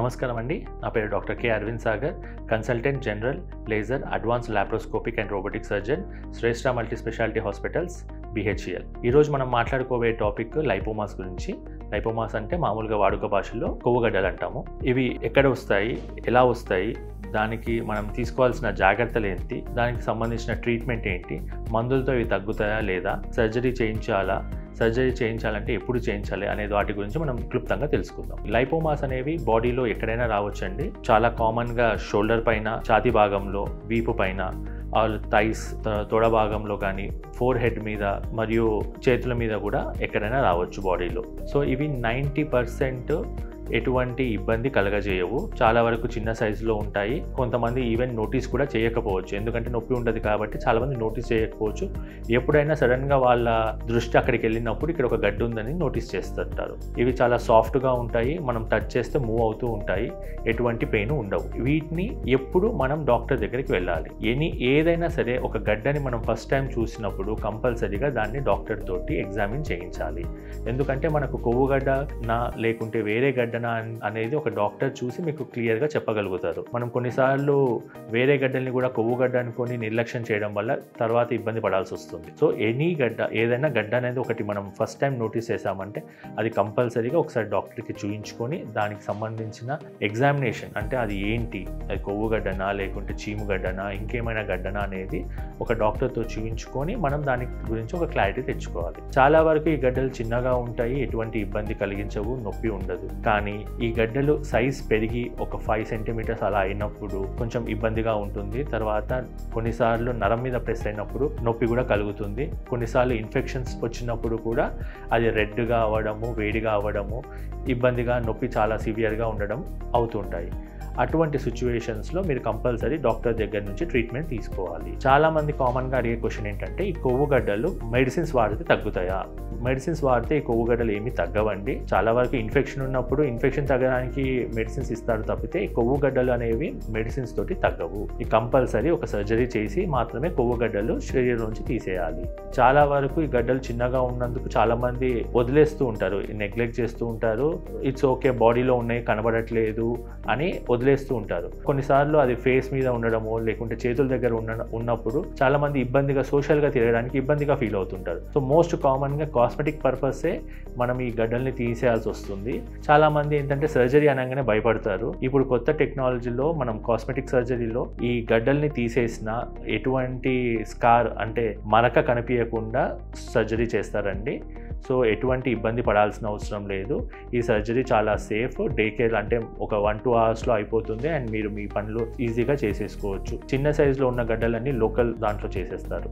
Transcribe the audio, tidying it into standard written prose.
నమస్కారం అండి. నా పేరు doctor K Aravind Sagar, consultant general laser advanced laparoscopic and robotic surgeon, Shreshta multi speciality hospitals BHEL. ఈరోజు మనం మాట్లాడుకోబోయే టాపిక్ లైపోమాస్ గురించి. లైపోమాస్ అంటే మామూలుగా వాడుక భాషలో కొవ్వుగడ్డలు అంటాము. ఇవి ఎక్కడ వస్తాయి, ఎలా వస్తాయి, దానికి మనం తీసుకోవాల్సిన జాగ్రత్తలు ఏంటి, దానికి సంబంధించిన ట్రీట్మెంట్ ఏంటి, మందులతో ఇవి తగ్గుతాయా లేదా, సర్జరీ చేయించాలంటే ఎప్పుడు చేయించాలి అనే వాటి గురించి మనం క్లుప్తంగా తెలుసుకుందాం. లైపోమాస్ అనేవి బాడీలో ఎక్కడైనా రావచ్చండి. చాలా కామన్గా షోల్డర్ పైన, ఛాతీ భాగంలో, వీపు పైన, థైస్ తొడ భాగంలో కానీ, ఫోర్ హెడ్ మీద మరియు చేతుల మీద కూడా ఎక్కడైనా రావచ్చు బాడీలో. సో ఇవి 90% ఎటువంటి ఇబ్బంది కలగజేయవు. చాలా వరకు చిన్న సైజులో ఉంటాయి. కొంతమంది ఈవెన్ నోటీస్ కూడా చేయకపోవచ్చు, ఎందుకంటే నొప్పి ఉండదు కాబట్టి చాలామంది నోటీస్ చేయకపోవచ్చు. ఎప్పుడైనా సడన్గా వాళ్ళ దృష్టి అక్కడికి వెళ్ళినప్పుడు ఇక్కడ ఒక గడ్డ ఉందని నోటీస్ చేస్తుంటారు. ఇవి చాలా సాఫ్ట్గా ఉంటాయి, మనం టచ్ చేస్తే మూవ్ అవుతూ ఉంటాయి, ఎటువంటి పెయిన్ ఉండవు. వీటిని ఎప్పుడు మనం డాక్టర్ దగ్గరికి వెళ్ళాలి. ఏదైనా సరే ఒక గడ్డని మనం ఫస్ట్ టైం చూసినప్పుడు కంపల్సరీగా దాన్ని డాక్టర్ తోటి ఎగ్జామిన్ చేయించాలి. ఎందుకంటే మనకు కొవ్వుగడ్డనా లేకుంటే వేరే గడ్డ అనేది ఒక డాక్టర్ చూసి మీకు క్లియర్గా చెప్పగలుగుతారు. మనం కొన్నిసార్లు వేరే గడ్డల్ని కూడా కొవ్వుగడ్డ అనుకొని నిర్లక్ష్యం చేయడం వల్ల తర్వాత ఇబ్బంది పడాల్సి వస్తుంది. సో ఏదైనా గడ్డ అనేది ఒకటి మనం ఫస్ట్ టైం నోటీస్ చేసామంటే అది కంపల్సరీగా ఒకసారి డాక్టర్కి చూయించుకొని దానికి సంబంధించిన ఎగ్జామినేషన్, అంటే అది ఏంటి, అది కొవ్వుగడ్డనా లేకుంటే చీముగడ్డనా ఇంకేమైనా గడ్డనా అనేది ఒక డాక్టర్తో చూయించుకొని మనం దాని గురించి ఒక క్లారిటీ తెచ్చుకోవాలి. చాలా వరకు ఈ గడ్డలు చిన్నగా ఉంటాయి, ఎటువంటి ఇబ్బంది కలిగించవు, నొప్పి ఉండదు. కానీ ఈ గడ్డలు సైజ్ పెరిగి ఒక 5 సెంటీమీటర్స్ అలా అయినప్పుడు కొంచెం ఇబ్బందిగా ఉంటుంది. తర్వాత కొన్నిసార్లు నరం మీద ప్రెస్ అయినప్పుడు నొప్పి కూడా కలుగుతుంది. కొన్నిసార్లు ఇన్ఫెక్షన్స్ వచ్చినప్పుడు కూడా అది రెడ్గా అవ్వడము, వేడిగా అవ్వడము, ఇబ్బందిగా, నొప్పి చాలా సివియర్గా ఉండడం అవుతుంటాయి. అటువంటి సిచ్యువేషన్స్లో మీరు కంపల్సరీ డాక్టర్ దగ్గర నుంచి ట్రీట్మెంట్ తీసుకోవాలి. చాలామంది కామన్గా అడిగే క్వశ్చన్ ఏంటంటే, ఈ కొవ్వుగడ్డలు మెడిసిన్స్ వాడితే తగ్గుతాయా? మెడిసిన్స్ వాడితే ఈ కొవ్వుగడ్డలు ఏమీ తగ్గవండి. చాలా వరకు ఇన్ఫెక్షన్ ఉన్నప్పుడు ఇన్ఫెక్షన్ తగ్గడానికి మెడిసిన్స్ ఇస్తారు తప్పితే ఈ కొవ్వుగడ్డలు అనేవి మెడిసిన్స్ తోటి తగ్గవు. ఈ కంపల్సరీ ఒక సర్జరీ చేసి మాత్రమే కొవ్వుగడ్డలు శరీరం నుంచి తీసేయాలి. చాలా వరకు ఈ గడ్డలు చిన్నగా ఉన్నందుకు చాలామంది వదిలేస్తూ ఉంటారు, నెగ్లెక్ట్ చేస్తూ ఉంటారు. ఇట్స్ ఓకే, బాడీలో ఉన్నాయి కనబడట్లేదు అని వదిలేస్తూ ఉంటారు. కొన్నిసార్లు అది ఫేస్ మీద ఉండడమో లేకుంటే చేతుల దగ్గర ఉన్నప్పుడు చాలా మంది ఇబ్బందిగా, సోషల్గా తిరగడానికి ఇబ్బందిగా ఫీల్ అవుతుంటారు. సో మోస్ట్ కామన్గా కాస్మెటిక్ పర్పసే మనం ఈ గడ్డల్ని తీసేయాల్సి వస్తుంది. చాలా మంది ఏంటంటే సర్జరీ అనగానే భయపడతారు. ఇప్పుడు కొత్త టెక్నాలజీలో మనం కాస్మెటిక్ సర్జరీలో ఈ గడ్డల్ని తీసేసిన ఎటువంటి స్కార్ అంటే మరక కనిపించకుండా సర్జరీ చేస్తారండి. సో ఎటువంటి ఇబ్బంది పడాల్సిన అవసరం లేదు. ఈ సర్జరీ చాలా సేఫ్. డే కేర్ అంటే ఒక 1-2 అవర్స్లో అయిపోతుంది అండ్ మీరు మీ పనులు ఈజీగా చేసేసుకోవచ్చు. చిన్న సైజులో ఉన్న గడ్డలన్నీ లోకల్ దాంట్లో చేసేస్తారు.